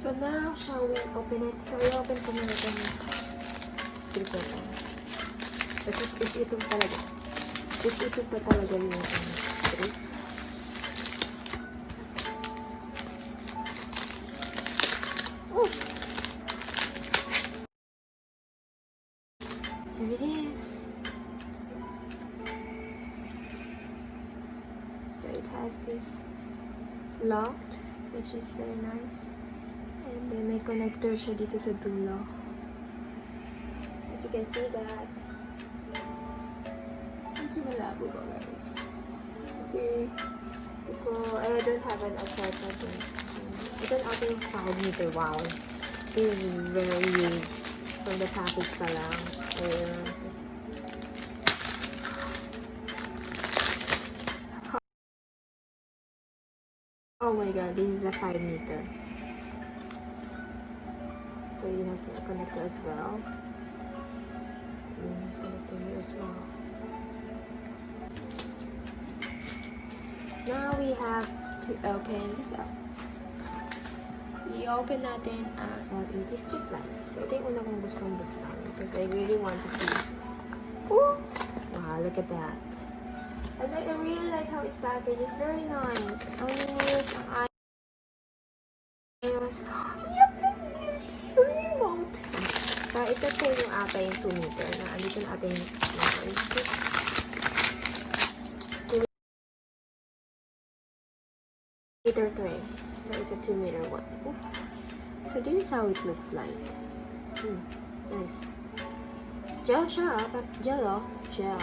So now, shall we open it? So i-open ko muna itong strip na ito. Because if itong talaga. If ito pa talaga yung strip. Oh! Here it is. So it has this locked, which is very nice. And then may connector siya dito sa dulo. If you can see that. Medyo malabo ba guys? Kasi I don't have an outside button. Ito ang ating 5 meter. Wow. This is very huge. From the package pa lang. Oh my god, this is a 5 meter. So it has a connector as well. It has a connector here as well. Now we have to open this up. I-open natin ang LED strip light. So ito yung una kong gustong buksan because I really want to see. Ooh! Wow, look at that. I really like how it's packaged. It's very nice. Ang nice, ang ayos. Yup! Remote! So ito po yung ata yung 2 meter na andito na ating 2 meter tray. So it's a 2 meter one. Oof. So this is how it looks like. Nice. Gel siya, but gel oh. Gel.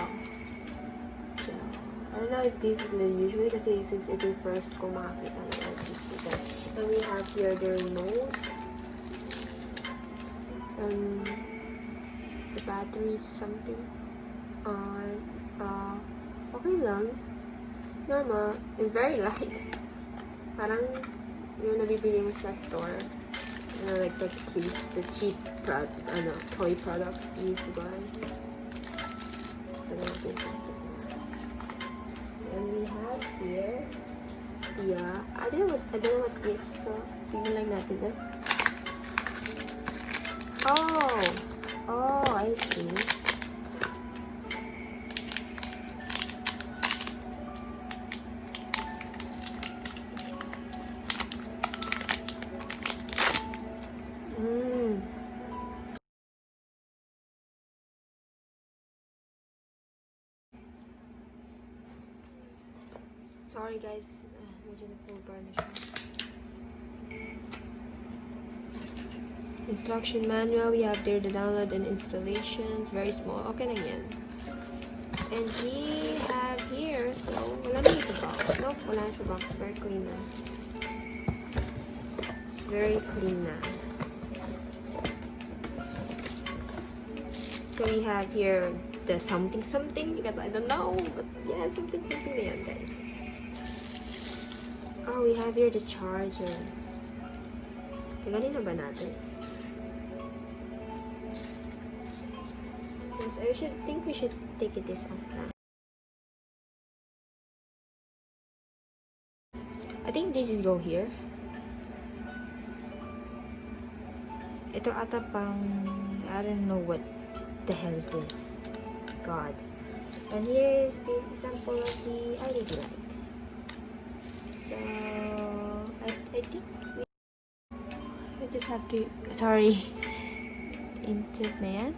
I don't know if this is usually kasi since ito yung first ko makakita ng LG speaker. And we have here the remote. The battery is something. Okay lang. Normal. It's very light. Parang yung nabibili mo sa store. You know, like the cheap toy products you used to buy. But not interesting. And we have here the I don't know what's this. So tingnan lang natin eh. Oh, I see. Sorry guys, medyo na full burn siya. Instruction manual, we have there the download and installations, very small. Okay na yan. And we have here, so wala na sa box. Nope, wala na sa box. Very clean na. It's very clean na. So we have here the something because I don't know, but yeah, something na yan guys. Oh, we have here the charger. Tagalin na ba natin? Yes, I think we should take this off now. I think this is go here. Ito ata pang, I don't know what the hell is this. God. And here is the example of the LED light. So, I think we just have to, sorry, insert na yan.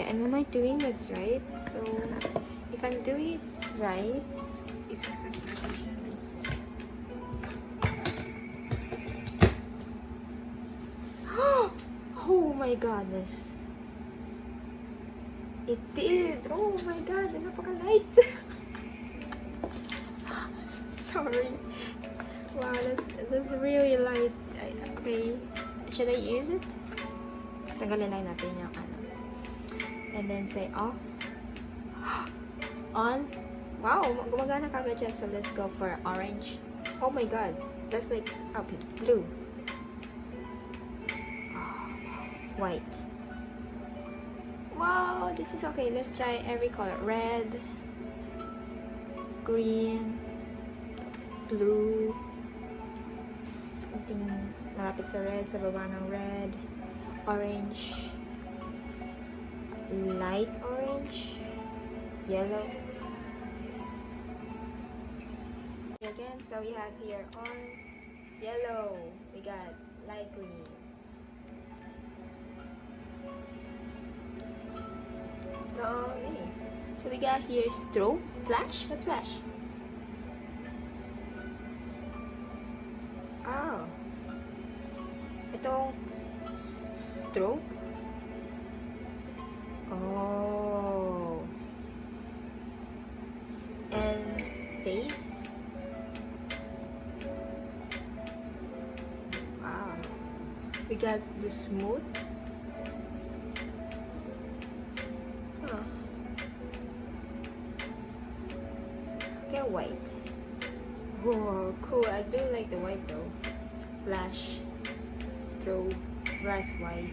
Am I doing this right? So, if I'm doing it right, it's oh my goodness. It did! Oh my god, napaka-light! Sorry. Wow, that's really light. Okay. Should I use it? Tanggalin lang natin yung ano. And then say off. On. Wow, gumagana kagad siya. So let's go for orange. Oh my god. That's like blue. White. Wow, this is okay. Let's try every color. Red. Green. Blue. Something Malapit sa red, sa baba ng red. Orange. Light orange. Yellow. Again, so we have here orange, yellow. We got light green. So we got here strobe, flash. What's flash? Oh, itong strobe. Oh, and fade. Wow, we got the smooth. Okay, white. Whoa, cool. I do like the white though. Flash, strobe, that's white.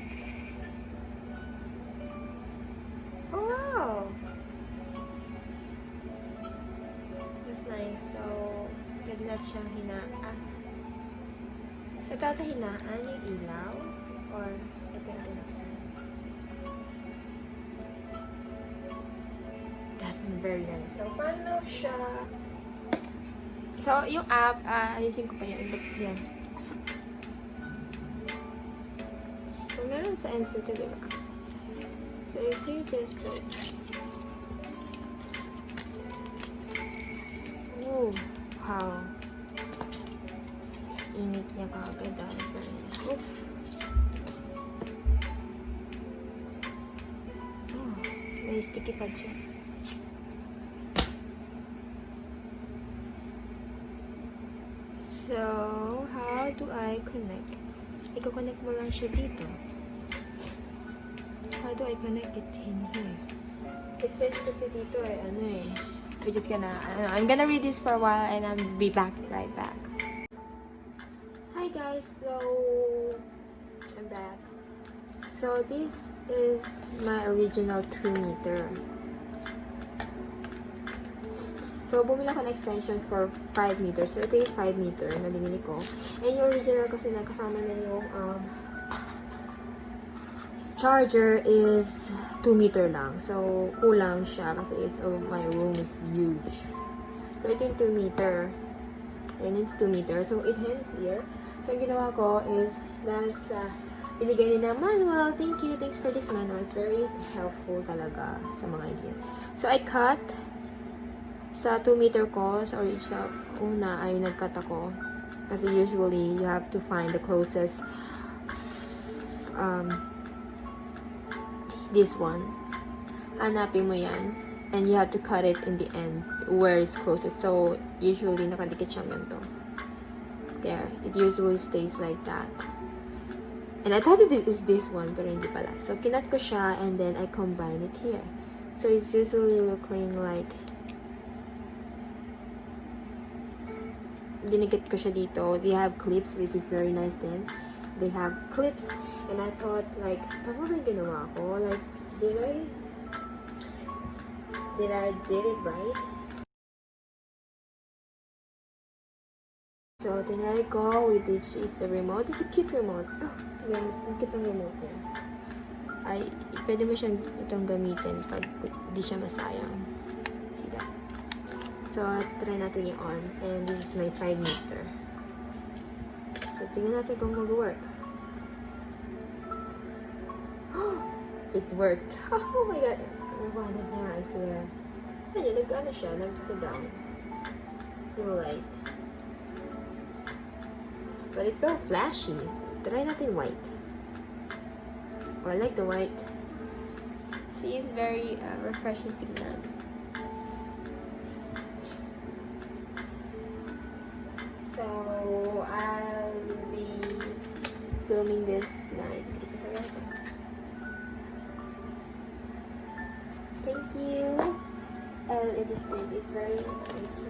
Oh wow, that's nice. So, pwede natin siyang hinaan. Ito ata hinaan yung ilaw? Or ito yung tinaksan? That's very nice. So, paano siya? So, yung app, ayusin ko pa yun. Yan. So, meron sa Insta to, diba? So, if you just like... Oh, wow. Init niya kagad. Oops. Oh, may sticky pad siya. So, how do I connect? Iko-connect mo lang siya dito. How do I connect it in here? It says kasi dito we're just gonna, I'm gonna read this for a while and I'll be back right back. Hi guys, so I'm back. So this is my original 2 meter. So, bumili ako ng extension for 5 meters. So, ito yung 5 meter na binili ko. And yung original kasi nagkasama na yung charger is 2 meter lang. So, kulang siya kasi my room is huge. So, ito yung 2 meter. Yan yung 2 meter. So, it ends here. So, yung ginawa ko is, that's, binigay nila manual. Thank you. Thanks for this manual. It's very helpful talaga sa mga idea. So, I cut sa 2 meter ko, sa una ay nag-cut ako. Kasi usually, you have to find the closest, this one. Hanapin mo yan. And you have to cut it in the end, where it's closest. So, usually, nakadikit siyang ganito. There. It usually stays like that. And I thought it is this one, pero hindi pala. So, kinat ko siya, and then I combine it here. So, it's usually looking like dinikit ko siya dito. They have clips, which is very nice din. They have clips, and I thought, like, tama ba yung ginawa ko? Like, did I did it right? So, tinry ko, which is the remote. It's a cute remote. Oh, to be honest, ang cute ang remote niya. Ay, pwede mo siyang itong gamitin pag di siya masayang. See that? So, try natin yung on. And this is my 5 meter. So, tingnan natin kung mag-work. It worked. Oh my god. Nawanan niya, I swear. Ano, nag-ano siya? Nag-down. Yung light. But it's so flashy. Try natin white. Oh, I like the white. See, it's very refreshing tingnan. So, I'll be filming this night. Thank you. It is pretty. It's very pretty.